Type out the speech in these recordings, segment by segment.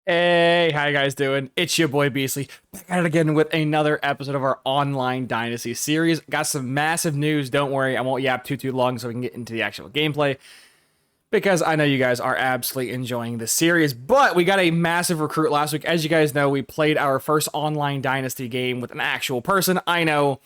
Hey, how you guys doing? It's your boy Beasley, back at it again with another episode of our online Dynasty series. Got some massive news. Don't worry, I won't yap too long so we can get into the actual gameplay because I know you guys are absolutely enjoying this series. But we got a massive recruit last week. As you guys know, we played our first online Dynasty game with an actual person. I know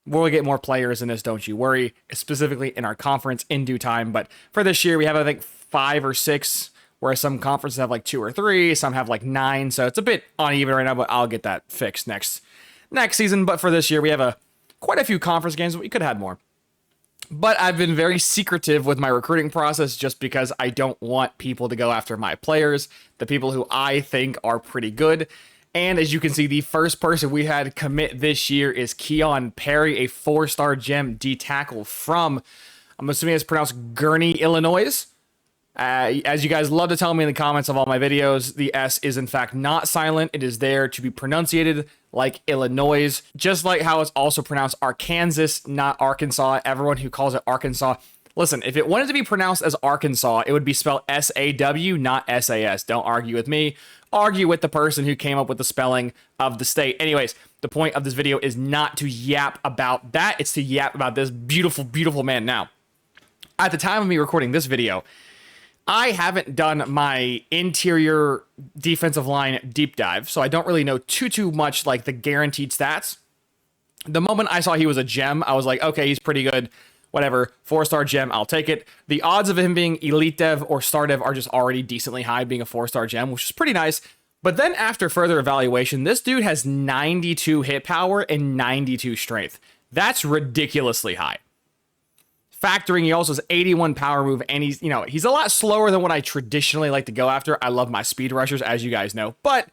we'll get more players in this, don't you worry, specifically in our conference in due time. But for this year, we have, I think, 5 or 6. Whereas some conferences have like 2 or 3, some have like 9, so it's a bit uneven right now, but I'll get that fixed next season. But for this year, we have quite a few conference games, but we could have had more. But I've been very secretive with my recruiting process just because I don't want people to go after my players, the people who I think are pretty good. And as you can see, the first person we had commit this year is Keon Perry, a 4-star gem D tackle from, I'm assuming it's pronounced Gurney, Illinois. As you guys love to tell me in the comments of all my videos, the S is in fact not silent. It is there to be pronunciated like Illinois, just like how it's also pronounced Arkansas, not Arkansas. Everyone who calls it Arkansas, listen, if it wanted to be pronounced as Arkansas, it would be spelled S-A-W, not S-A-S. Don't argue with me. Argue with the person who came up with the spelling of the state. Anyways, the point of this video is not to yap about that. It's to yap about this beautiful, beautiful man. Now, at the time of me recording this video, I haven't done my interior defensive line deep dive, so I don't really know too much like the guaranteed stats. The moment I saw he was a gem, I was like, okay, he's pretty good. Whatever, 4-star gem, I'll take it. The odds of him being elite dev or star dev are just already decently high, being a 4-star gem, which is pretty nice. But then after further evaluation, this dude has 92 hit power and 92 strength. That's ridiculously high. Factoring, he also has 81 power move, and he's a lot slower than what I traditionally like to go after. I love my speed rushers, as you guys know. But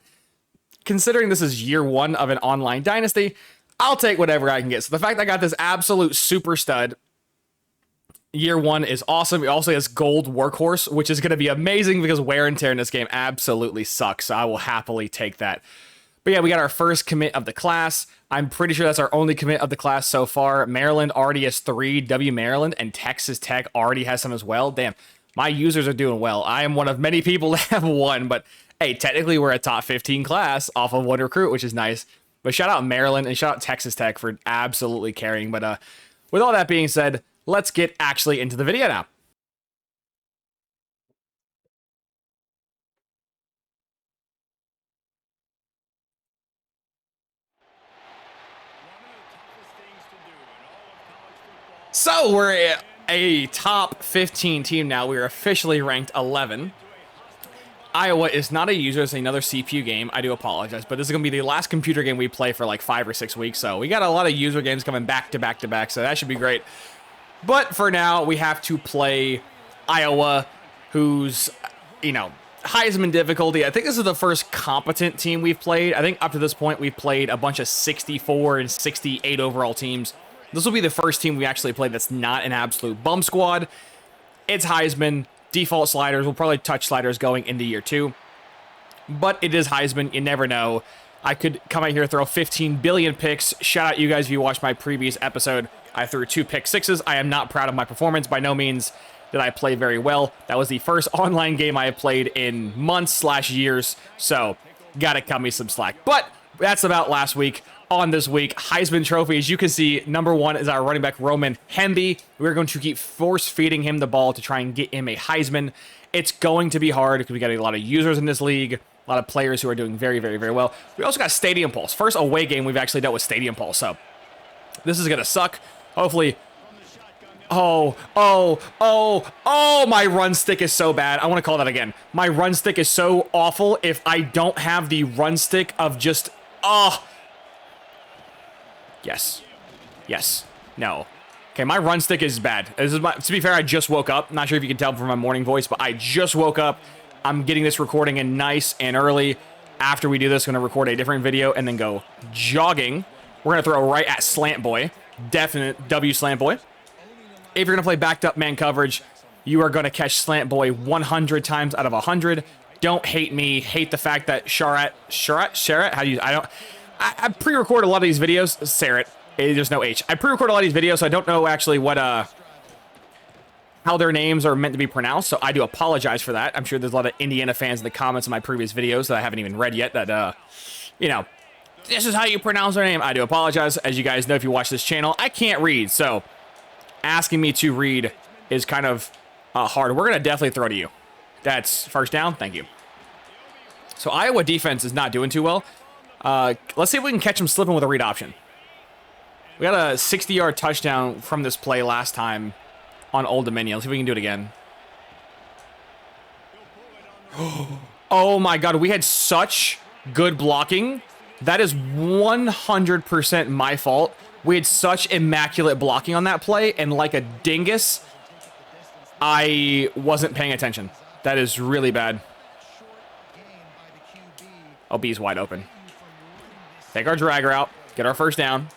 considering this is year 1 of an online dynasty, I'll take whatever I can get. So the fact I got this absolute super stud year 1 is awesome. He also has gold workhorse, which is going to be amazing because wear and tear in this game absolutely sucks. So I will happily take that. But yeah, we got our first commit of the class. I'm pretty sure that's our only commit of the class so far. Maryland already has 3, W Maryland, and Texas Tech already has some as well. Damn, my users are doing well. I am one of many people that have 1, but hey, technically we're a top 15 class off of 1 recruit, which is nice. But shout out Maryland and shout out Texas Tech for absolutely carrying. But with all that being said, let's get actually into the video now. So we're a top 15 team now. We're officially ranked 11. Iowa is not a user. It's another CPU game. I do apologize, but this is going to be the last computer game we play for like 5 or 6 weeks. So we got a lot of user games coming back to back. So that should be great. But for now, we have to play Iowa, who's, Heisman difficulty. I think this is the first competent team we've played. I think up to this point, we've played a bunch of 64 and 68 overall teams. This will be the first team we actually played that's not an absolute bum squad. It's Heisman. Default sliders. We'll probably touch sliders going into year 2. But it is Heisman. You never know. I could come out here and throw 15 billion picks. Shout out you guys if you watched my previous episode. I threw 2 pick sixes. I am not proud of my performance. By no means did I play very well. That was the first online game I have played in months/years. So, gotta cut me some slack. But that's about last week. On this week, Heisman Trophy, as you can see, number 1 is our running back, Roman Hemby. We're going to keep force-feeding him the ball to try and get him a Heisman. It's going to be hard because we got a lot of users in this league, a lot of players who are doing very, very, very well. We also got Stadium Pulse. First away game we've actually dealt with Stadium Pulse, so this is going to suck. Hopefully... Oh, my run stick is so bad. I want to call that again. My run stick is so awful if I don't have the run stick of just... Yes. No. Okay, my run stick is bad. To be fair, I just woke up. Not sure if you can tell from my morning voice, but I just woke up. I'm getting this recording in nice and early. After we do this, I'm going to record a different video and then go jogging. We're going to throw right at Slant Boy. Definite W Slant Boy. If you're going to play backed up man coverage, you are going to catch Slant Boy 100 times out of 100. Don't hate me. Hate the fact that Sharat, how do you, I pre-record a lot of these videos. Sarat, there's no H. I pre-record a lot of these videos, so I don't know actually what how their names are meant to be pronounced, so I do apologize for that. I'm sure there's a lot of Indiana fans in the comments of my previous videos that I haven't even read yet that, you know, this is how you pronounce their name. I do apologize. As you guys know, if you watch this channel, I can't read, so asking me to read is kind of hard. We're going to definitely throw to you. That's first down. Thank you. So Iowa defense is not doing too well. Let's see if we can catch them slipping with a read option. We got a 60-yard touchdown from this play last time on Old Dominion. Let's see if we can do it again. Oh my God, we had such good blocking. That is 100% my fault. We had such immaculate blocking on that play, and like a dingus, I wasn't paying attention. That is really bad. Oh, B's wide open. Take our dragger out, get our first down.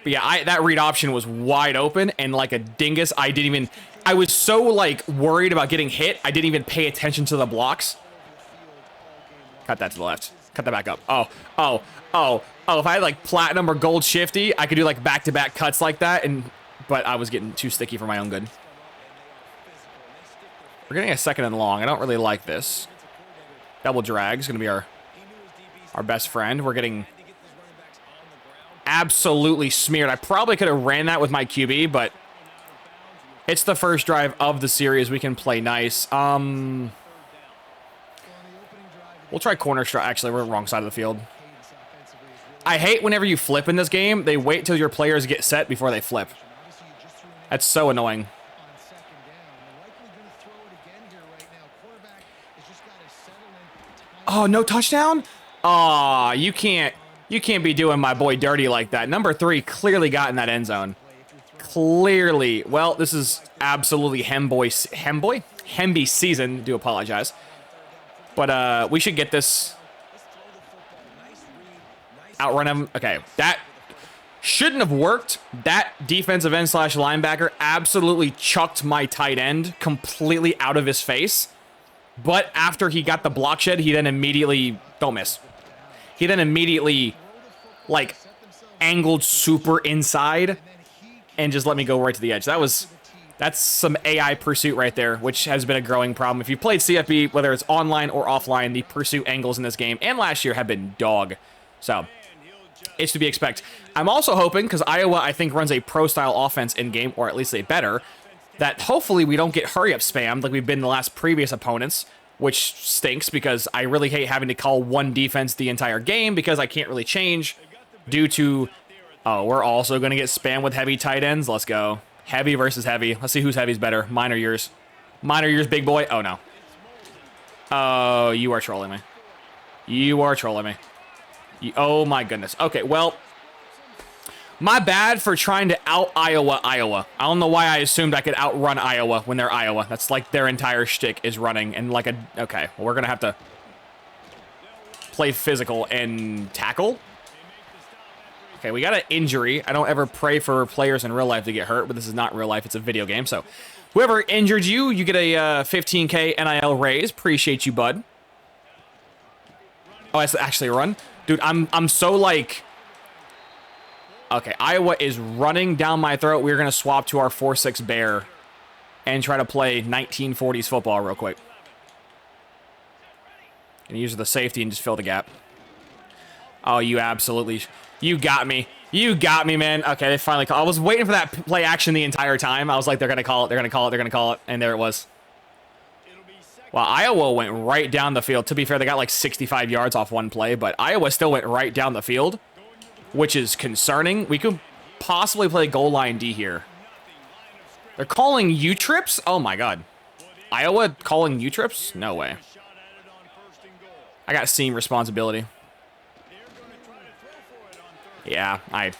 But yeah, that read option was wide open, and like a dingus, I was so like worried about getting hit, I didn't even pay attention to the blocks. Cut that to the left. Cut that back up. Oh, if I had like platinum or gold shifty, I could do like back-to-back cuts like that, but I was getting too sticky for my own good. We're getting a second and long. I don't really like this. Double drag is going to be our best friend. We're getting absolutely smeared. I probably could have ran that with my QB, but it's the first drive of the series. We can play nice. We'll try corner strike. Actually, we're wrong side of the field. I hate whenever you flip in this game, they wait till your players get set before they flip. That's so annoying. Oh, no touchdown? Aw, you can't be doing my boy dirty like that. Number 3 clearly got in that end zone. Clearly. Well, this is absolutely Hemby season. Do apologize. But we should get this. Outrun him. Okay, that shouldn't have worked. That defensive end / linebacker absolutely chucked my tight end completely out of his face. But after he got the block shed, he then immediately, don't miss. He then immediately, like, angled super inside and just let me go right to the edge. That's some AI pursuit right there, which has been a growing problem. If you've played CFB, whether it's online or offline, the pursuit angles in this game and last year have been dog. So, it's to be expected. I'm also hoping, because Iowa, I think, runs a pro-style offense in-game, or at least a better, that hopefully we don't get hurry-up spammed like we've been the last previous opponents, which stinks because I really hate having to call one defense the entire game because I can't really change due to, oh, we're also going to get spammed with heavy tight ends. Let's go. Heavy versus heavy. Let's see whose heavy's better. Mine or yours? Mine or yours, big boy? Oh, no. Oh, you are trolling me. You are trolling me. Oh, my goodness. Okay, well, my bad for trying to out-Iowa Iowa. I don't know why I assumed I could outrun Iowa when they're Iowa. That's like their entire shtick is running and like a... Okay, well, we're going to have to play physical and tackle. Okay, we got an injury. I don't ever pray for players in real life to get hurt, but this is not real life. It's a video game, so whoever injured you, you get a 15K NIL raise. Appreciate you, bud. Oh, that's actually a run? Dude, I'm so like... Okay, Iowa is running down my throat. We're going to swap to our 4-6 bear and try to play 1940s football real quick. Gonna use the safety and just fill the gap. Oh, you absolutely... You got me. You got me, man. Okay, they finally call. I was waiting for that play action the entire time. I was like, they're going to call it, they're going to call it, they're going to call it. And there it was. Well, Iowa went right down the field. To be fair, they got like 65 yards off one play, but Iowa still went right down the field, which is concerning. We could possibly play goal line D here. They're calling U-trips? Oh, my God. Iowa calling U-trips? No way. I got seam responsibility. Yeah, I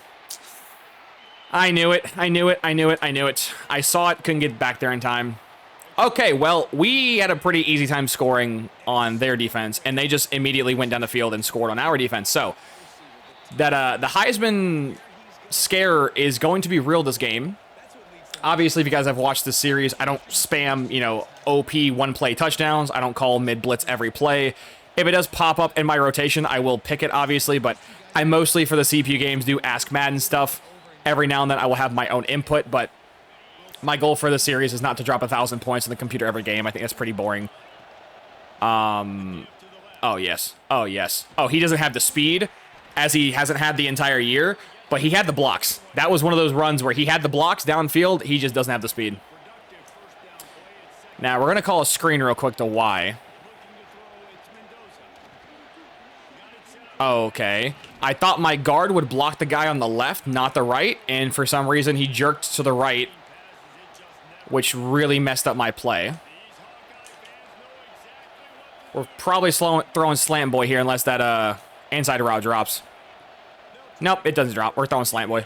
knew it. I knew it. I knew it. I knew it. I saw it. Couldn't get back there in time. Okay, well, we had a pretty easy time scoring on their defense, and they just immediately went down the field and scored on our defense. So, that the Heisman scare is going to be real this game. Obviously, if you guys have watched this series, I don't spam, you know, OP one-play touchdowns. I don't call mid-blitz every play. If it does pop up in my rotation, I will pick it, obviously, but I mostly, for the CPU games, do Ask Madden stuff. Every now and then, I will have my own input, but My goal for the series is not to drop 1,000 points in the computer every game. I think that's pretty boring. Oh, yes. Oh, yes. Oh, he doesn't have the speed, as he hasn't had the entire year, but he had the blocks. That was one of those runs where he had the blocks downfield. He just doesn't have the speed. Now, we're going to call a screen real quick to Y. Okay. I thought my guard would block the guy on the left, not the right, and for some reason he jerked to the right, which really messed up my play. We're probably throwing slant boy here unless that inside route drops. Nope, it doesn't drop. We're throwing slant boy.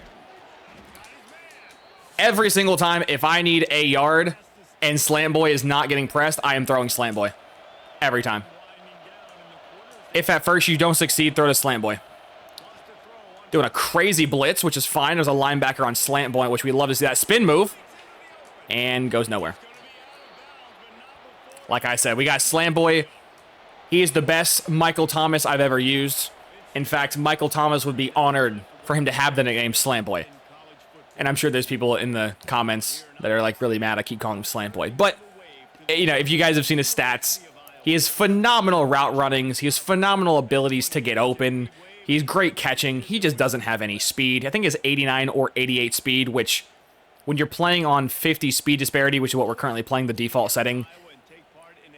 Every single time, if I need a yard and slant boy is not getting pressed, I am throwing slant boy. Every time. If at first you don't succeed, throw to slant boy. Doing a crazy blitz, which is fine. There's a linebacker on slant boy, which we love to see that spin move. And goes nowhere. Like I said, we got slant boy. He is the best Michael Thomas I've ever used. In fact, Michael Thomas would be honored for him to have the nickname Slant Boy. And I'm sure there's people in the comments that are like really mad I keep calling him Slant Boy. But, you know, if you guys have seen his stats, he has phenomenal route runnings. He has phenomenal abilities to get open. He's great catching. He just doesn't have any speed. I think it's 89 or 88 speed, which when you're playing on 50 speed disparity, which is what we're currently playing, the default setting,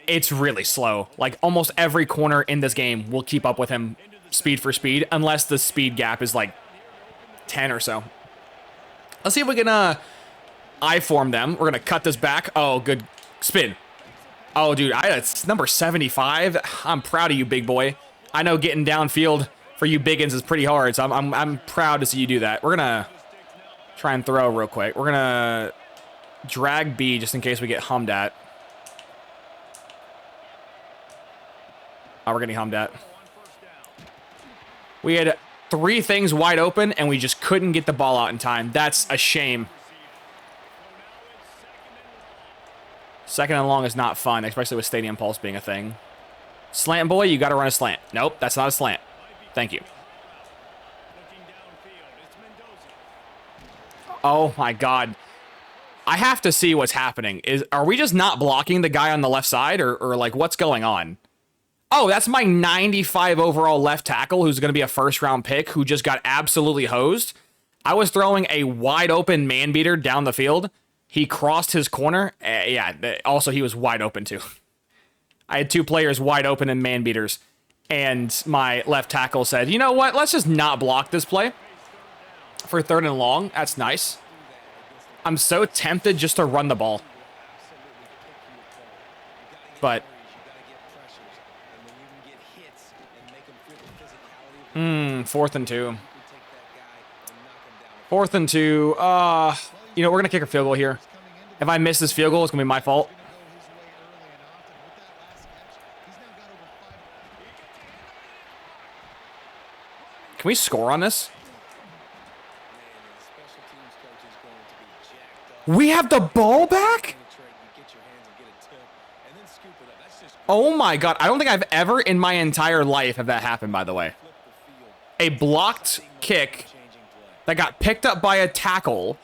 it's really slow. Like, almost every corner in this game will keep up with him speed for speed, unless the speed gap is like 10 or so. Let's see if we can I-form them. We're going to cut this back. Oh, good spin. Oh, dude, it's number 75. I'm proud of you, big boy. I know getting downfield for you biggins is pretty hard, so I'm proud to see you do that. We're going to try and throw real quick. We're going to drag B just in case we get hummed at. Oh, we're getting hummed at. We had 3 things wide open, and we just couldn't get the ball out in time. That's a shame. Second and long is not fun, especially with Stadium Pulse being a thing. Slant boy, you got to run a slant. Nope, that's not a slant. Thank you. Oh, my God. I have to see what's happening. Are we just not blocking the guy on the left side, or like, what's going on? Oh, that's my 95 overall left tackle who's going to be a first-round pick who just got absolutely hosed. I was throwing a wide-open man-beater down the field. He crossed his corner. Yeah, also he was wide open, too. I had 2 players wide open in man-beaters, and my left tackle said, you know what, let's just not block this play for 3rd and long. That's nice. I'm so tempted just to run the ball. But 4th and 2. 4th and 2. You know, we're going to kick a field goal here. If I miss this field goal, it's going to be my fault. Can we score on this? We have the ball back? Oh my God. I don't think I've ever in my entire life have that happened, by the way. A blocked kick that got picked up by a tackle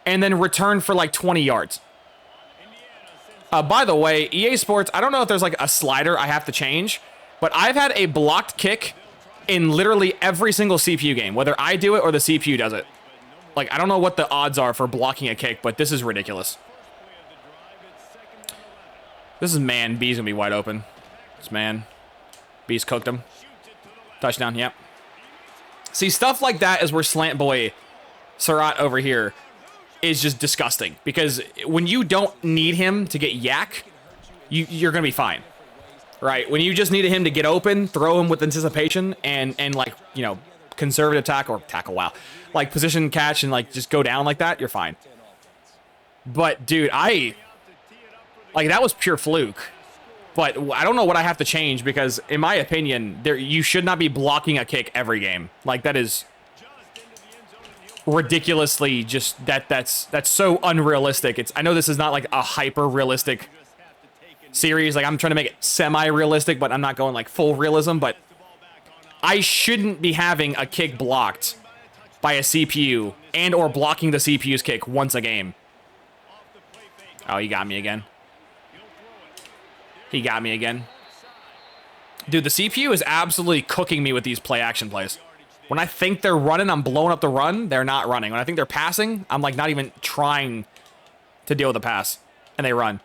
and then returned for like 20 yards. By the way, EA Sports, I don't know if there's like a slider I have to change, but I've had a blocked kick in literally every single CPU game, whether I do it or the CPU does it. Like, I don't know what the odds are for blocking a kick, but this is ridiculous. This is man. B's going to be wide open. It's man. B's cooked him. Touchdown, yep. See, stuff like that is where Slant Boy Surratt over here is just disgusting. Because when you don't need him to get yak, you're going to be fine. Right? When you just needed him to get open, throw him with anticipation, and like, you know, conservative tackle, wow. Like, position catch and, like, just go down like that, you're fine. But, dude, like, that was pure fluke. But I don't know what I have to change because, in my opinion, you should not be blocking a kick every game. Like, that is ridiculously just that's so unrealistic. I know this is not like a hyper realistic series. Like, I'm trying to make it semi-realistic, but I'm not going like full realism. But I shouldn't be having a kick blocked by a CPU and or blocking the CPU's kick once a game. Oh, he got me again. He got me again. Dude, the CPU is absolutely cooking me with these play action plays. When I think they're running, I'm blowing up the run. They're not running. When I think they're passing, I'm like not even trying to deal with the pass. And they run.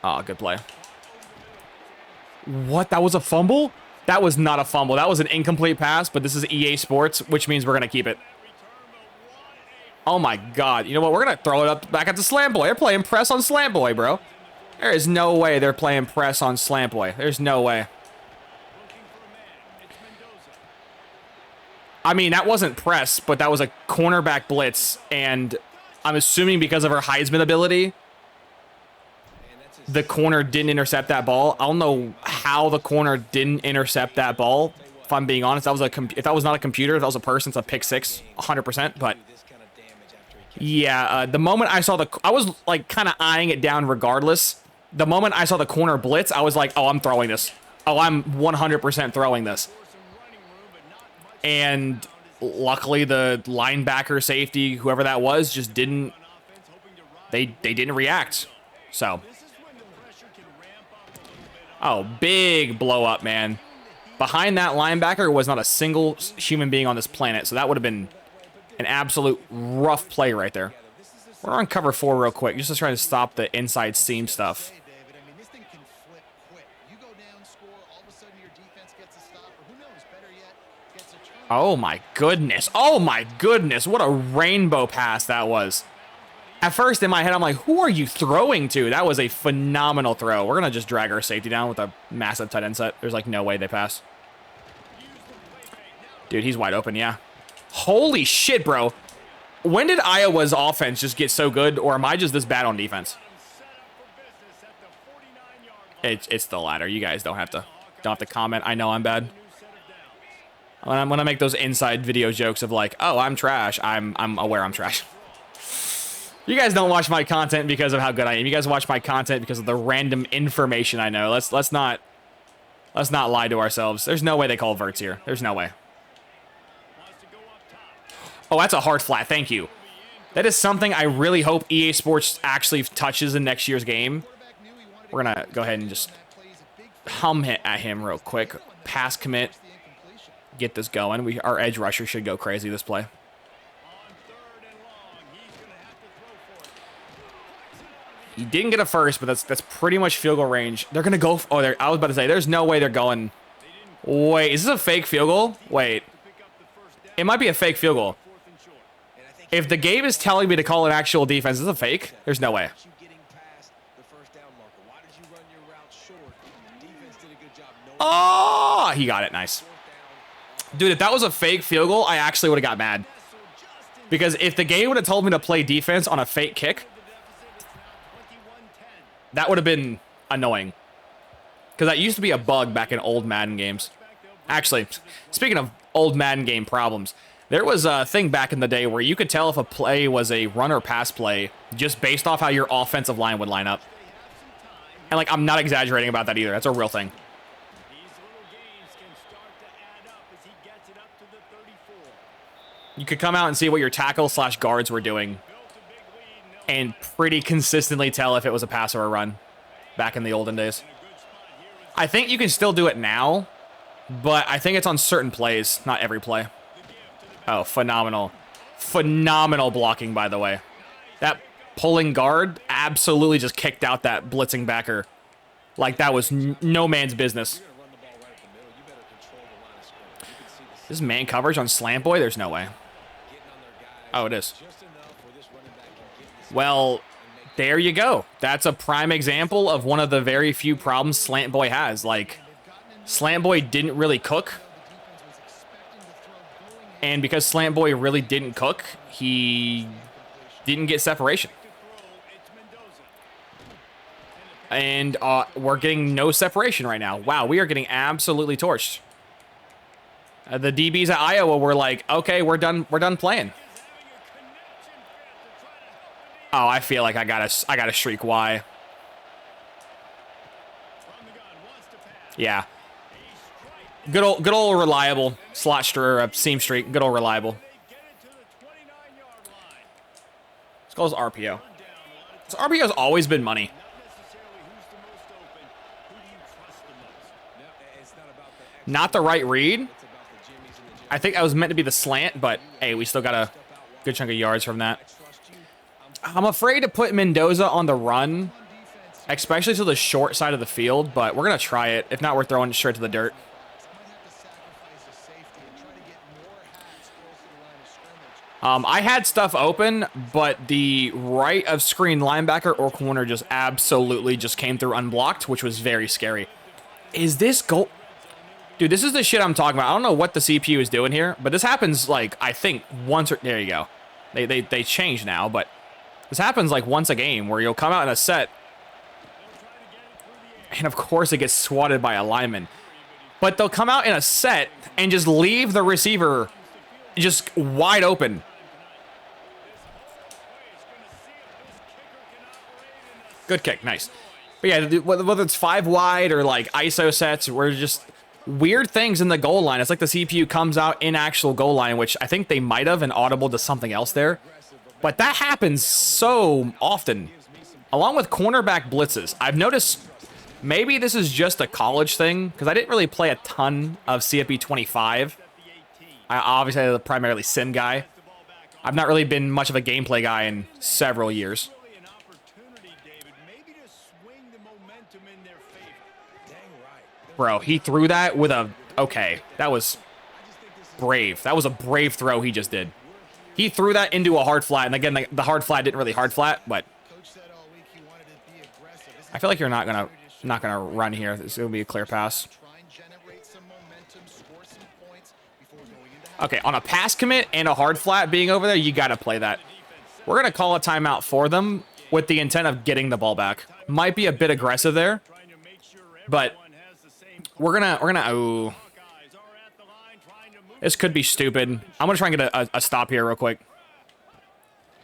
Oh, good play. What? That was a fumble? That was not a fumble. That was an incomplete pass, but this is EA Sports, which means we're going to keep it. Oh my God. You know what? We're going to throw it up back at the Slant Boy. They're playing press on Slant Boy, bro. There is no way they're playing press on Slant Boy. There's no way. I mean, that wasn't press, but that was a cornerback blitz, and I'm assuming because of her Heisman ability, the corner didn't intercept that ball. I don't know how the corner didn't intercept that ball, if I'm being honest. If that was not a computer, if that was a person, it's a pick six, 100%, but yeah, the moment I saw I was like kind of eyeing it down regardless. The moment I saw the corner blitz, I was like, oh, I'm throwing this. Oh, I'm 100% throwing this. And luckily the linebacker, safety, whoever that was, just didn't, they didn't react. So, oh, big blow up, man. Behind that linebacker was not a single human being on this planet, so that would have been an absolute rough play right there. We're on cover 4 real quick, just to try to stop the inside seam stuff. Oh my goodness. Oh my goodness. What a rainbow pass that was. At first in my head, I'm like, who are you throwing to? That was a phenomenal throw. We're going to just drag our safety down with a massive tight end set. There's like no way they pass. Dude, he's wide open, yeah. Holy shit, bro. When did Iowa's offense just get so good, or am I just this bad on defense? It's the latter. You guys don't have to comment. I know I'm bad. When I make those inside video jokes of like, oh, I'm trash, I'm aware I'm trash. You guys don't watch my content because of how good I am. You guys watch my content because of the random information I know. Let's not lie to ourselves. There's no way they call verts here. There's no way. Oh, that's a hard flat. Thank you. That is something I really hope EA Sports actually touches in next year's game. We're going to go ahead and just hum hit at him real quick. Pass commit. Get this going. Our edge rusher should go crazy this play. He didn't get a first, but that's pretty much field goal range. They're going to go. Oh, I was about to say, there's no way they're going. Wait, is this a fake field goal? Wait. It might be a fake field goal. If the game is telling me to call an actual defense, is this a fake? There's no way. Oh, he got it. Nice. Dude, if that was a fake field goal, I actually would have got mad. Because if the game would have told me to play defense on a fake kick, that would have been annoying. Because that used to be a bug back in old Madden games. Actually, speaking of old Madden game problems, there was a thing back in the day where you could tell if a play was a run or pass play just based off how your offensive line would line up. And, like, I'm not exaggerating about that either. That's a real thing. You could come out and see what your tackle/guards were doing and pretty consistently tell if it was a pass or a run back in the olden days. I think you can still do it now, but I think it's on certain plays, not every play. Oh, phenomenal. Phenomenal blocking, by the way. That pulling guard absolutely just kicked out that blitzing backer. Like that was no man's business. This is man coverage on Slant Boy? There's no way. Oh, it is. Well, there you go. That's a prime example of one of the very few problems Slant Boy has. Like, Slant Boy didn't really cook. And because Slant Boy really didn't cook, he didn't get separation. And we're getting no separation right now. Wow, we are getting absolutely torched. The DBs at Iowa were like, okay, we're done playing. Oh, I feel like I gotta shriek why. Yeah. Good old reliable slot seam streak. Good old reliable. Let's call this RPO. So RPO's always been money. Not the right read. I think that was meant to be the slant, but hey, we still got a good chunk of yards from that. I'm afraid to put Mendoza on the run, especially to the short side of the field, but we're going to try it. If not, we're throwing it straight to the dirt. I had stuff open, but the right of screen linebacker or corner just absolutely just came through unblocked, which was very scary. Is this goal? Dude, this is the shit I'm talking about. I don't know what the CPU is doing here, but this happens like, I think once or, there you go. They changed now, but this happens like once a game where you'll come out in a set and of course it gets swatted by a lineman, but they'll come out in a set and just leave the receiver just wide open. Good kick, nice. But yeah, whether it's 5 wide or like ISO sets, we're just weird things in the goal line. It's like the CPU comes out in actual goal line, which I think they might have and audible to something else there. But that happens so often, along with cornerback blitzes. I've noticed maybe this is just a college thing, because I didn't really play a ton of CFB 25. I obviously am a primarily sim guy. I've not really been much of a gameplay guy in several years. Bro, he threw that with a... Okay, that was brave. That was a brave throw he just did. He threw that into a hard flat, and again, the hard flat didn't really hard flat, but I feel like you're not gonna run here. This is gonna be a clear pass. Okay, on a pass commit and a hard flat being over there, you gotta play that. We're gonna call a timeout for them with the intent of getting the ball back. Might be a bit aggressive there, but we're gonna oh. This could be stupid. I'm gonna try and get a stop here real quick.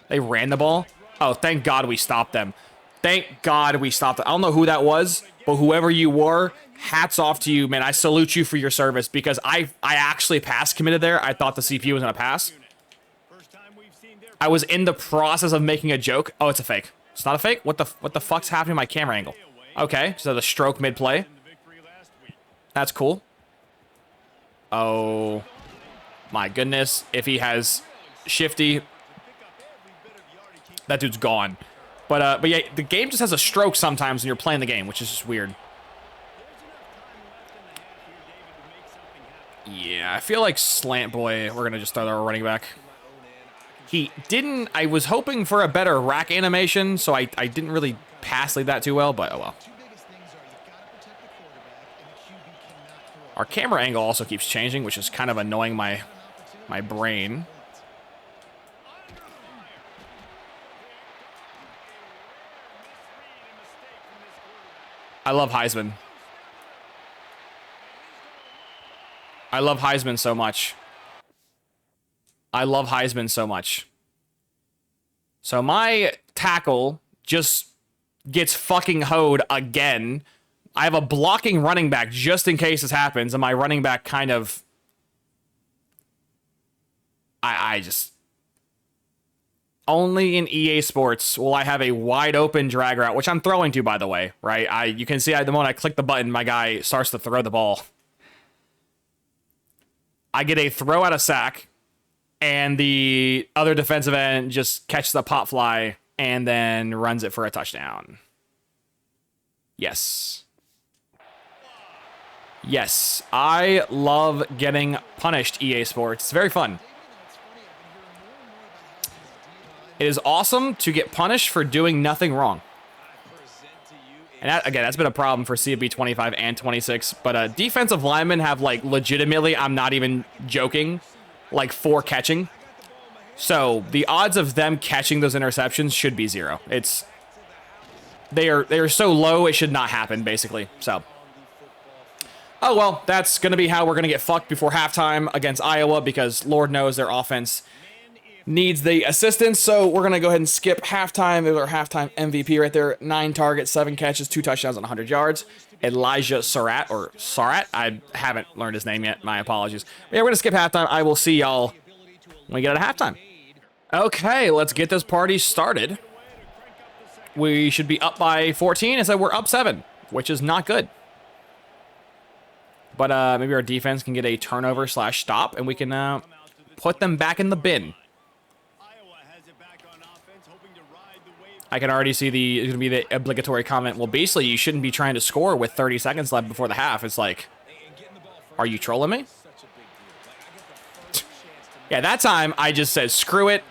They ran the ball. Oh, thank God we stopped them. Thank God we stopped them. I don't know who that was, but whoever you were, hats off to you, man. I salute you for your service, because I actually pass committed there. I thought the CPU was gonna pass. I was in the process of making a joke. Oh, it's a fake. It's not a fake? What the fuck's happening to my camera angle? Okay, so the stroke mid-play. That's cool. Oh my goodness. If he has shifty, that dude's gone. But yeah, the game just has a stroke sometimes when you're playing the game, which is just weird. Yeah, I feel like Slant Boy, we're gonna just throw our running back. He didn't, I was hoping for a better rack animation, so I didn't really pass like that too well, but oh well. Our camera angle also keeps changing, which is kind of annoying my brain. I love Heisman. I love Heisman so much. I love Heisman so much. So my tackle just gets fucking hoed again. I have a blocking running back just in case this happens, and my running back kind of... I just... Only in EA Sports will I have a wide open drag route, which I'm throwing to, by the way, right? You can see at the moment I click the button, my guy starts to throw the ball. I get a throw out of sack, and the other defensive end just catches the pop fly and then runs it for a touchdown. Yes. Yes, I love getting punished, EA Sports. It's very fun. It is awesome to get punished for doing nothing wrong. And that, again, that's been a problem for CFB 25 and 26. But defensive linemen have, like, legitimately, I'm not even joking, like 4 catching. So the odds of them catching those interceptions should be 0. They are so low, it should not happen, basically. So, oh well, that's going to be how we're going to get fucked before halftime against Iowa, because Lord knows their offense needs the assistance. So we're going to go ahead and skip halftime. There's our halftime MVP right there. 9 targets, 7 catches, 2 touchdowns on 100 yards. Elijah Surratt, or Surratt. I haven't learned his name yet. My apologies. But yeah, we're going to skip halftime. I will see y'all when we get out of halftime. Okay, let's get this party started. We should be up by 14. Instead, we're up 7, which is not good. But maybe our defense can get a turnover / stop, and we can put them back in the bin. I can already see it's gonna be the obligatory comment. Well, basically, you shouldn't be trying to score with 30 seconds left before the half. It's like, are you trolling me? Yeah, that time I just said, screw it.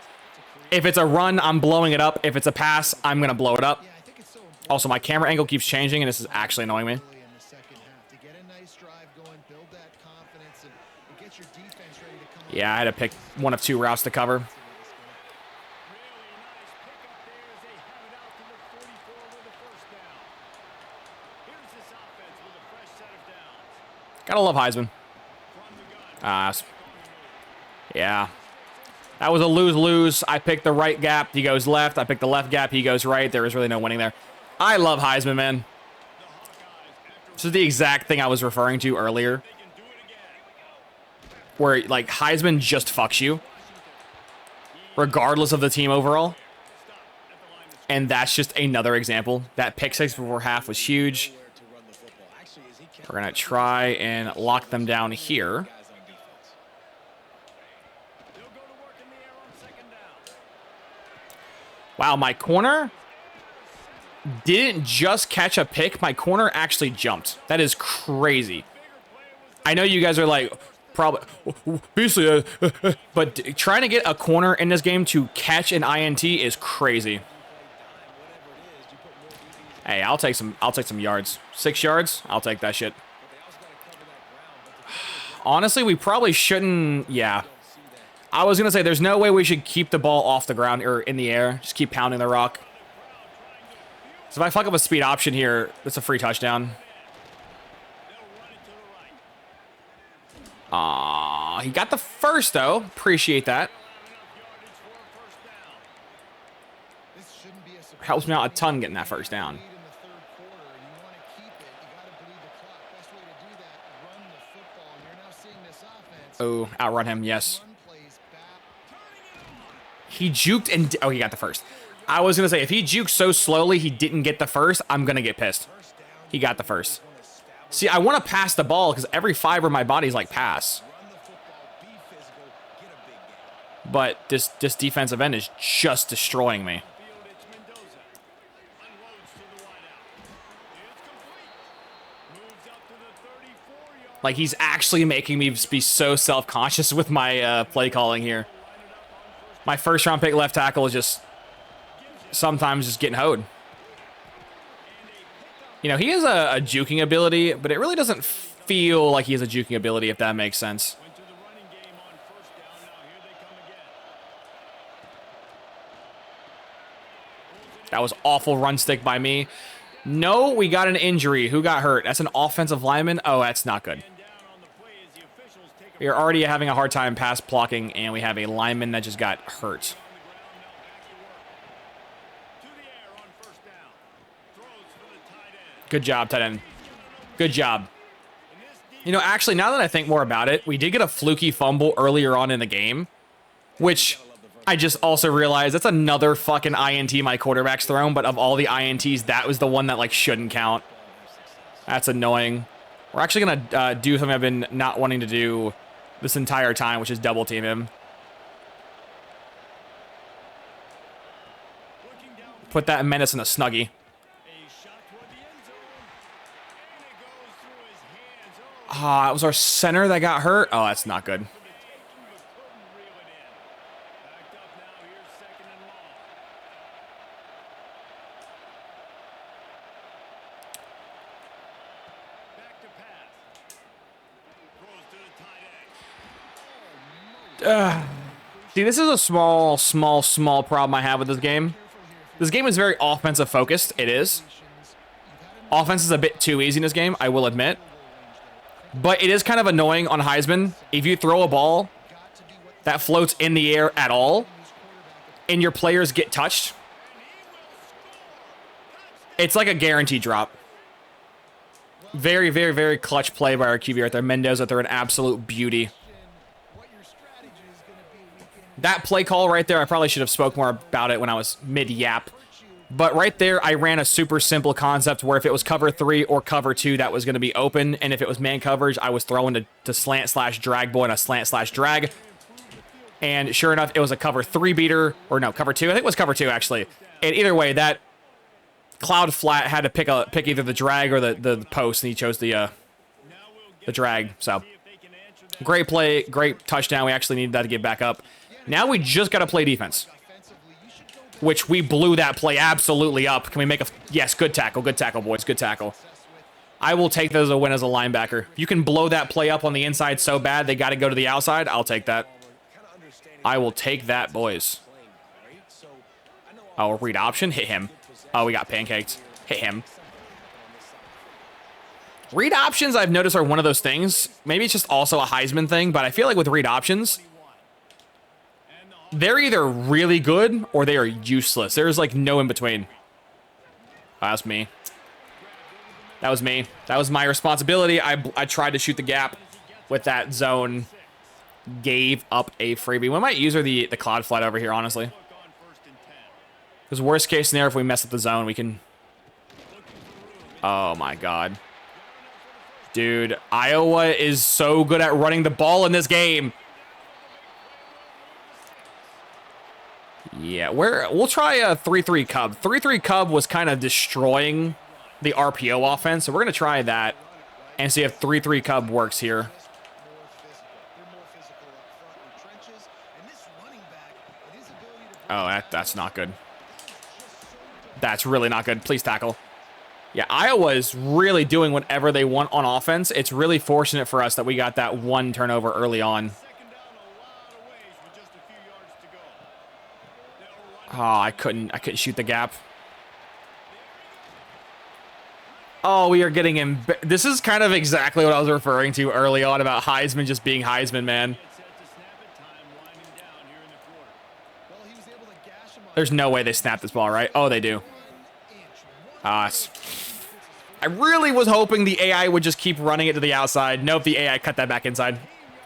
If it's a run, I'm blowing it up. If it's a pass, I'm gonna blow it up. Also, my camera angle keeps changing, and this is actually annoying me. Yeah, I had to pick one of 2 routes to cover. Gotta love Heisman. Yeah. That was a lose-lose. I picked the right gap. He goes left. I picked the left gap. He goes right. There is really no winning there. I love Heisman, man. This is the exact thing I was referring to earlier. Where, like, Heisman just fucks you. Regardless of the team overall. And that's just another example. That pick 6 before half was huge. We're going to try and lock them down here. Wow, my corner didn't just catch a pick. My corner actually jumped. That is crazy. I know you guys are like, probably, basically, but trying to get a corner in this game to catch an INT is crazy. Hey, I'll take some yards. 6 yards? I'll take that shit. Honestly, we probably shouldn't. Yeah. I was going to say, there's no way we should keep the ball off the ground or in the air. Just keep pounding the rock. So if I fuck up a speed option here, that's a free touchdown. He got the first, though. Appreciate that. Helps me out a ton getting that first down. Oh, outrun him, yes. He juked and... Oh, he got the first. I was going to say, if he juked so slowly he didn't get the first, I'm going to get pissed. He got the first. See, I want to pass the ball because every fiber of my body is like pass. But this defensive end is just destroying me. Like, he's actually making me be so self-conscious with my play calling here. My first-round pick left tackle is just sometimes just getting hoed. You know, he has a juking ability, but it really doesn't feel like he has a juking ability, if that makes sense. That was awful run stick by me. No, we got an injury. Who got hurt? That's an offensive lineman? Oh, that's not good. We are already having a hard time pass blocking, and we have a lineman that just got hurt. Good job, tight end. Good job. You know, actually, now that I think more about it, we did get a fluky fumble earlier on in the game, which I just also realized that's another fucking INT my quarterback's thrown, but of all the INTs, that was the one that, like, shouldn't count. That's annoying. We're actually going to do something I've been not wanting to do this entire time, which is double team him. Put that menace in a snuggie. Ah, it was our center that got hurt. Oh, that's not good. See, this is a small problem I have with this game. This game is very offensive focused. It is. Offense is a bit too easy in this game, I will admit. But it is kind of annoying on Heisman. If you throw a ball that floats in the air at all, and your players get touched, it's like a guaranteed drop. Very, very, very clutch play by our QB right there. Mendoza, they're an absolute beauty. That play call right there, I probably should have spoke more about it when I was mid-yap. But right there, I ran a super simple concept where if it was cover 3 or cover 2, that was going to be open. And if it was man coverage, I was throwing to slant/drag boy and a slant/drag. And sure enough, it was a cover 3 beater. Or no, cover 2. I think it was cover 2, actually. And either way, that cloud flat had to pick either the drag or the post, and he chose the drag. So, great play, great touchdown. We actually needed that to get back up. Now we just got to play defense, which we blew that play absolutely up. Can we make a... Yes, good tackle, boys, good tackle. I will take that as a win as a linebacker. You can blow that play up on the inside so bad they got to go to the outside. I'll take that. I will take that, boys. Oh, read option, hit him. Oh, we got pancaked. Hit him. Read options, I've noticed, are one of those things. Maybe it's just also a Heisman thing, but I feel like with read options, they're either really good or they are useless. There's like no in between. Oh, that's me. That was me. That was my responsibility. I tried to shoot the gap with that zone. Gave up a freebie. We might use her the cloud flat over here, honestly. Because worst case scenario, if we mess up the zone, we can... Oh my god. Dude, Iowa is so good at running the ball in this game. Yeah, we'll try a 3-3 Cub. 3-3 Cub was kind of destroying the RPO offense, so we're going to try that and see if 3-3 Cub works here. Oh, that's not good. That's really not good. Please tackle. Yeah, Iowa is really doing whatever they want on offense. It's really fortunate for us that we got that one turnover early on. Oh, I couldn't shoot the gap. Oh, we are getting him. This is kind of exactly what I was referring to early on about Heisman just being Heisman, man. There's no way they snap this ball, right? Oh, they do. I really was hoping the AI would just keep running it to the outside. Nope, the AI cut that back inside.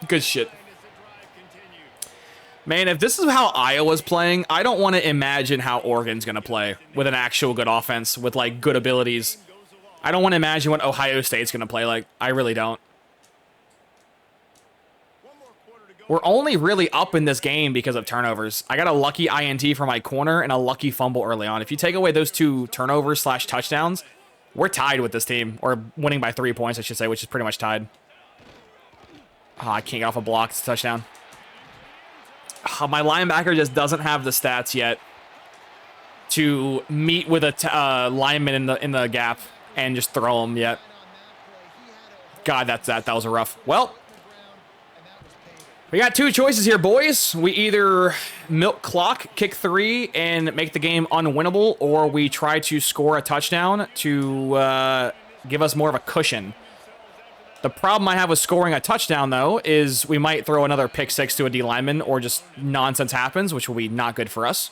Good shit. Man, if this is how Iowa's playing, I don't want to imagine how Oregon's going to play with an actual good offense, with, like, good abilities. I don't want to imagine what Ohio State's going to play like. I really don't. We're only really up in this game because of turnovers. I got a lucky INT for my corner and a lucky fumble early on. If you take away those 2 turnovers / touchdowns, we're tied with this team. Or winning by 3 points, I should say, which is pretty much tied. Oh, I can't get off a block. It's a touchdown. Oh, my linebacker just doesn't have the stats yet to meet with a lineman in the gap and just throw him yet. God, that was a rough. Well, we got 2 choices here, boys. We either milk clock, kick 3, and make the game unwinnable, or we try to score a touchdown to give us more of a cushion. The problem I have with scoring a touchdown, though, is we might throw another pick 6 to a D lineman, or just nonsense happens, which will be not good for us.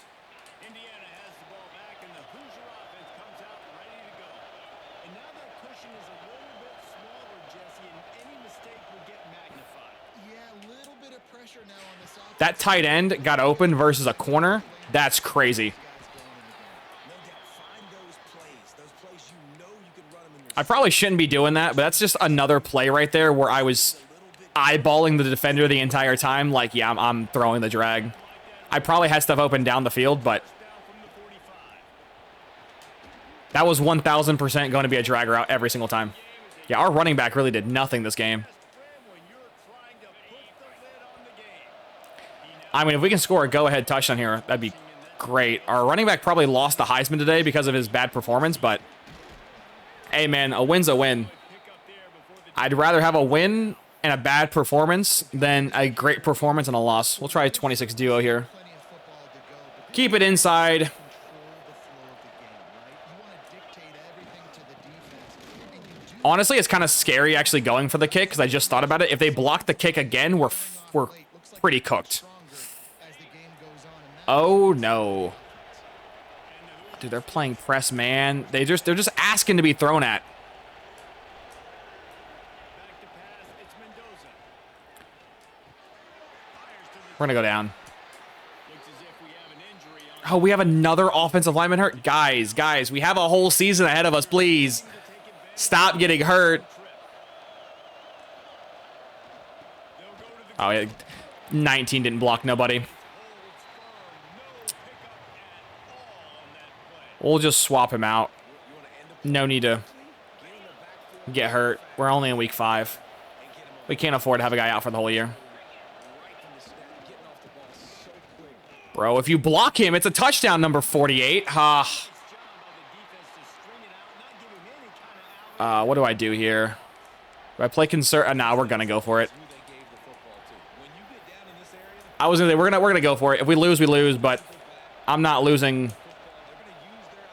That tight end got open versus a corner. That's crazy. I probably shouldn't be doing that, but that's just another play right there where I was eyeballing the defender the entire time. Like, yeah, I'm throwing the drag. I probably had stuff open down the field, but that was 1,000% going to be a drag route every single time. Yeah, our running back really did nothing this game. I mean, if we can score a go-ahead touchdown here, that'd be great. Our running back probably lost the Heisman today because of his bad performance, but hey, man, a win's a win. I'd rather have a win and a bad performance than a great performance and a loss. We'll try 26 duo here. Keep it inside. Honestly, it's kind of scary actually going for the kick because I just thought about it. If they block the kick again, we're pretty cooked. Oh, no. Dude, they're playing press, man. They're just asking to be thrown at. We're going to go down. Oh, we have another offensive lineman hurt? Guys, we have a whole season ahead of us, please. Stop getting hurt. Oh, yeah. 19 didn't block nobody. We'll just swap him out. No need to get hurt. We're only in week 5. We can't afford to have a guy out for the whole year. Bro, if you block him, it's a touchdown, number 48. What do I do here? Do I play concern? Nah, we're gonna go for it. I was gonna say we're gonna go for it. If we lose, we lose, but I'm not losing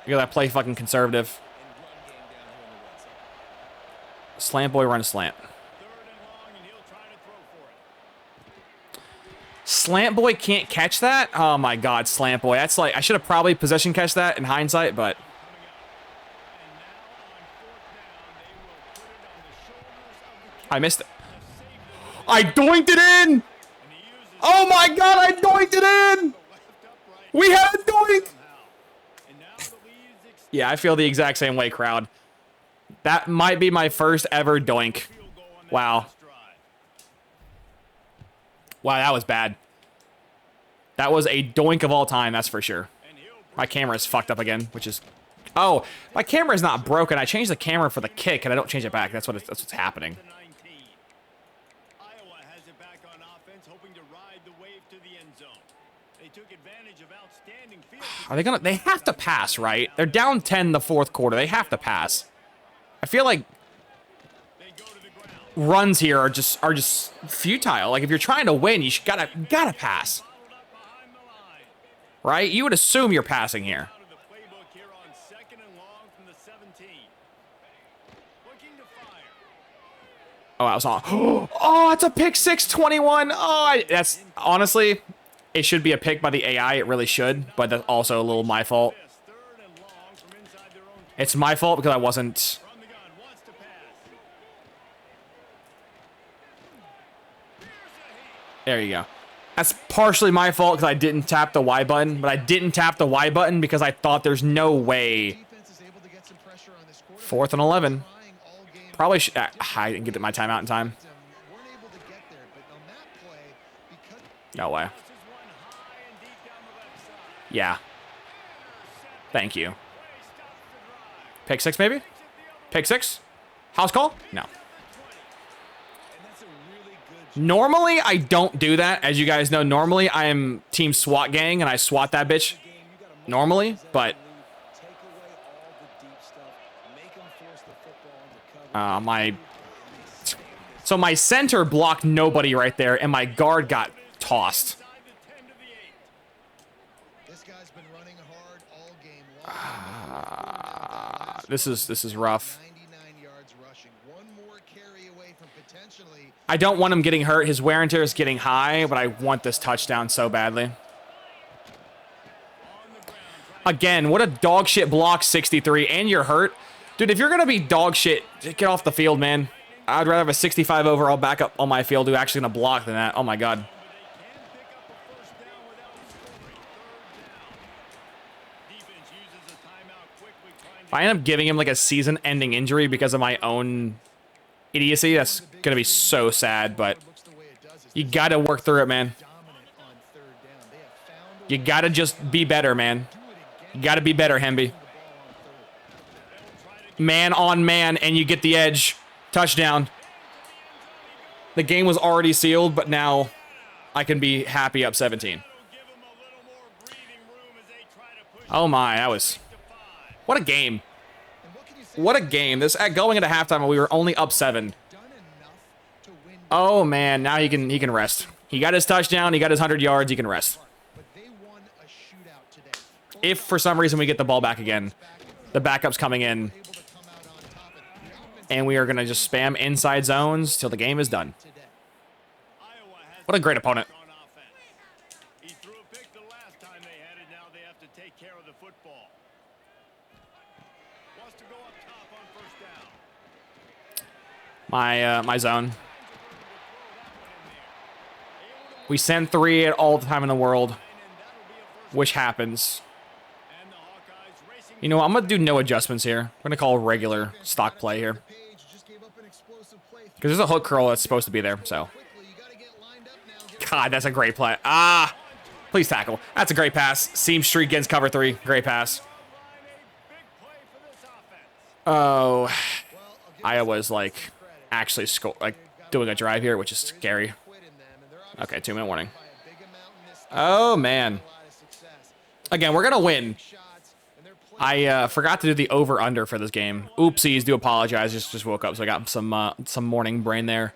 because I play fucking conservative. Slant boy, run slant. Slant boy can't catch that? Oh my god, slant boy. That's like, I should have probably possession catch that in hindsight, but. I missed it. I doinked it in! Oh my god, I doinked it in! We had a doink! Yeah, I feel the exact same way, crowd. That might be my first ever doink. Wow. Wow, that was bad. That was a doink of all time, that's for sure. My camera is fucked up again, which is... Oh, my camera is not broken. I changed the camera for the kick, and I don't change it back. That's what's happening. Are they gonna... They have to pass, right? They're down 10 in the fourth quarter. They have to pass. I feel like runs here are just futile. Like, if you're trying to win, you gotta pass. Right? You would assume you're passing here. Oh, I was on. Oh, it's a pick 6, 21. Oh, that's honestly, it should be a pick by the AI. It really should, but that's also a little my fault. It's my fault because I wasn't. There you go. That's partially my fault because I didn't tap the Y button, but I didn't tap the Y button because I thought there's no way. 4th and 11. Probably should. I didn't get my timeout in time. No way. Yeah. Thank you. Pick 6, maybe? Pick 6? House call? No. Normally, I don't do that. As you guys know, normally I am team SWAT gang, and I SWAT that bitch. Normally, but... So my center blocked nobody right there, and my guard got tossed. This is rough. I don't want him getting hurt. His wear and tear is getting high, but I want this touchdown so badly. Again, what a dog shit block, 63, and you're hurt. Dude, if you're going to be dog shit, get off the field, man. I'd rather have a 65 overall backup on my field who's actually going to block than that. Oh, my God. If I end up giving him like a season-ending injury because of my own idiocy, that's going to be so sad, but you got to work through it, man. You got to just be better, man. You got to be better, Hemby. Man on man, and you get the edge. Touchdown. The game was already sealed, but now I can be happy up 17. Oh my, that was... What a game. What a game. This going into halftime, we were only up 7. Oh man, now he can rest. He got his touchdown, he got his 100 yards, he can rest. If for some reason we get the ball back again, the backup's coming in. And we are going to just spam inside zones till the game is done. What a great opponent. My zone. We send 3 at all the time in the world, which happens. You know what? I'm going to do no adjustments here. I'm going to call regular stock play here. Because there's a hook curl that's supposed to be there, so. God, that's a great play. Ah! Please tackle. That's a great pass. Seam streak against cover 3. Great pass. Oh. Iowa's, like, actually doing a drive here, which is scary. Okay, 2-minute warning. Oh, man. Again, we're going to win. I forgot to do the over-under for this game. Oopsies, do apologize. Just woke up, so I got some morning brain there.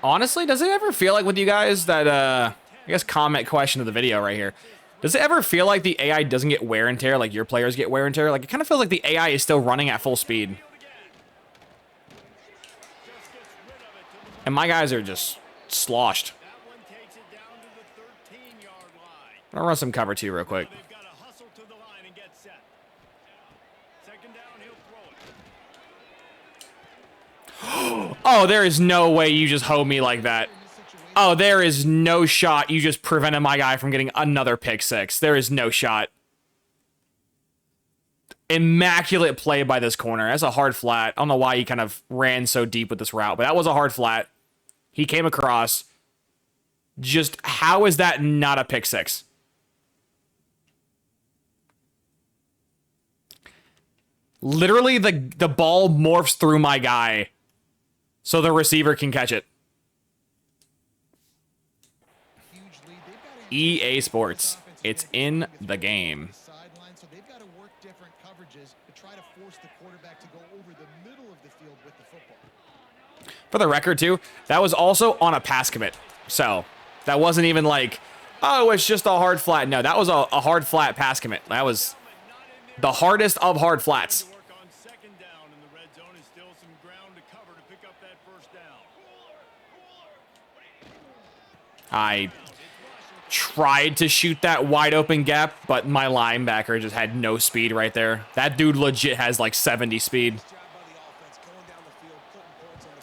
Honestly, does it ever feel like with you guys that, I guess comment question of the video right here. Does it ever feel like the AI doesn't get wear and tear like your players get wear and tear? Like, it kind of feels like the AI is still running at full speed. And my guys are just sloshed. I'm gonna run some cover 2 real quick. Oh, there is no way you just hoe me like that. Oh, there is no shot you just prevented my guy from getting another pick 6. There is no shot. Immaculate play by this corner. That's a hard flat. I don't know why he kind of ran so deep with this route, but that was a hard flat. He came across. Just how is that not a pick 6? Literally, the ball morphs through my guy so the receiver can catch it. EA Sports. It's in the game. For the record, too, that was also on a pass commit. So, that wasn't even like, oh, it's just a hard flat. No, that was a hard flat pass commit. That was the hardest of hard flats. I tried to shoot that wide open gap, but my linebacker just had no speed right there. That dude legit has like 70 speed.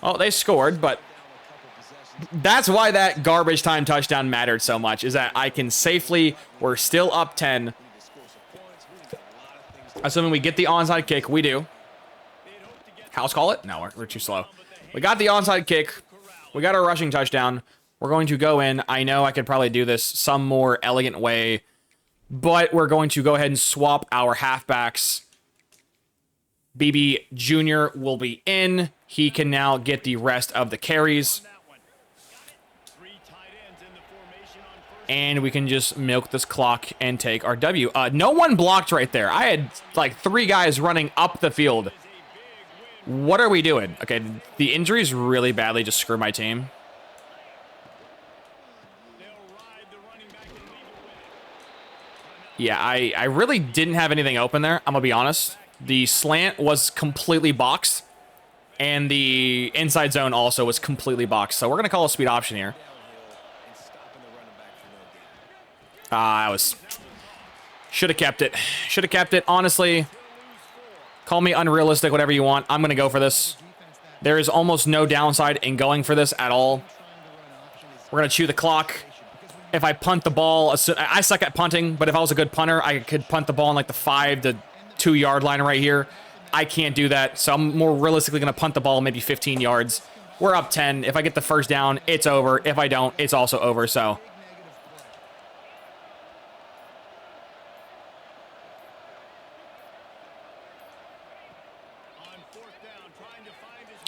Oh, they scored, but that's why that garbage time touchdown mattered so much, is that I can safely, we're still up 10. Assuming we get the onside kick, we do. House call it? No, we're too slow. We got the onside kick. We got our rushing touchdown. We're going to go in. I know I could probably do this some more elegant way, but we're going to go ahead and swap our halfbacks. BB Jr. will be in. He can now get the rest of the carries. And we can just milk this clock and take our W. No one blocked right there. I had like 3 guys running up the field. What are we doing? Okay, the injuries really badly just screw my team. Yeah, I really didn't have anything open there. I'm going to be honest. The slant was completely boxed. And the inside zone also was completely boxed. So we're going to call a speed option here. I was... Should have kept it. Should have kept it. Honestly, call me unrealistic, whatever you want. I'm going to go for this. There is almost no downside in going for this at all. We're going to chew the clock. If I punt the ball, I suck at punting, but if I was a good punter, I could punt the ball on like the 5 to 2 yard line right here. I can't do that, so I'm more realistically going to punt the ball maybe 15 yards. We're up 10. If I get the first down, it's over. If I don't, it's also over, so...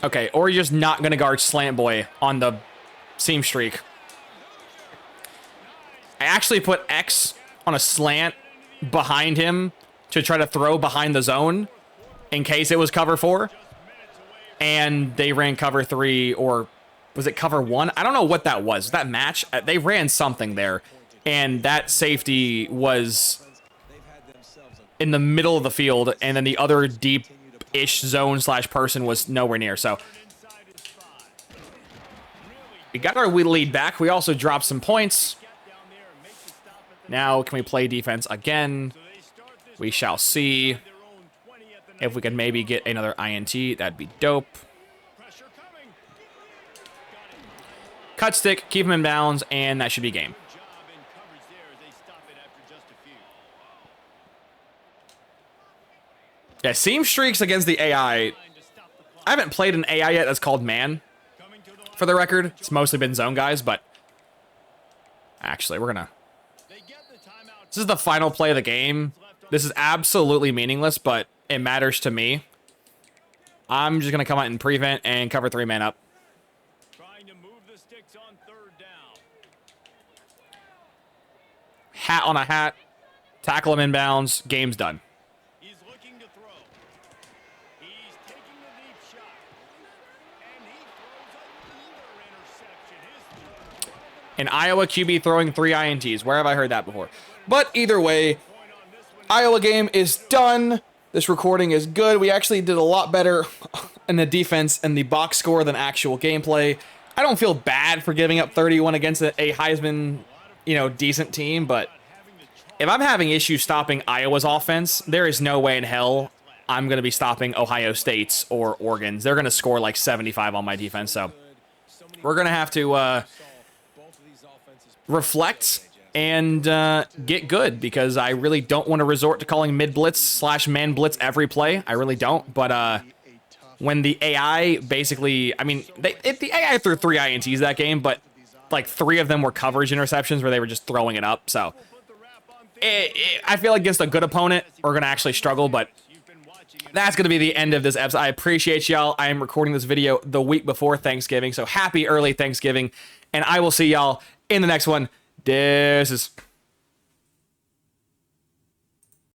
Okay, or you're just not going to guard Slant Boy on the seam streak. I actually put X on a slant behind him to try to throw behind the zone in case it was cover 4. And they ran cover 3, or was it cover 1? I don't know what that was. That match, they ran something there. And that safety was in the middle of the field, and then the other deep-ish zone / person was nowhere near. So we got our lead back. We also dropped some points. Now, can we play defense again? We shall see. If we could maybe get another INT, that'd be dope. cut stick, keep him in bounds, and that should be game. Yeah, seam streaks against the AI. I haven't played an AI yet that's called man, for the record. It's mostly been zone guys, but actually, we're gonna... This is the final play of the game. This is absolutely meaningless, but it matters to me. I'm just gonna come out and prevent and cover 3-man up. Hat on a hat. Tackle him inbounds. Game's done. An Iowa QB throwing 3 INTs. Where have I heard that before? But either way, Iowa game is done. This recording is good. We actually did a lot better in the defense and the box score than actual gameplay. I don't feel bad for giving up 31 against a Heisman, decent team, but if I'm having issues stopping Iowa's offense, there is no way in hell I'm going to be stopping Ohio State's or Oregon's. They're going to score like 75 on my defense, so we're going to have to reflect and get good, because I really don't want to resort to calling mid-blitz / man-blitz every play. I really don't, but when the AI basically... I mean, the AI threw 3 INTs that game, but like 3 of them were coverage interceptions where they were just throwing it up, so... I feel like against a good opponent, we're going to actually struggle, but that's going to be the end of this episode. I appreciate y'all. I am recording this video the week before Thanksgiving, so happy early Thanksgiving, and I will see y'all in the next one. Deuces.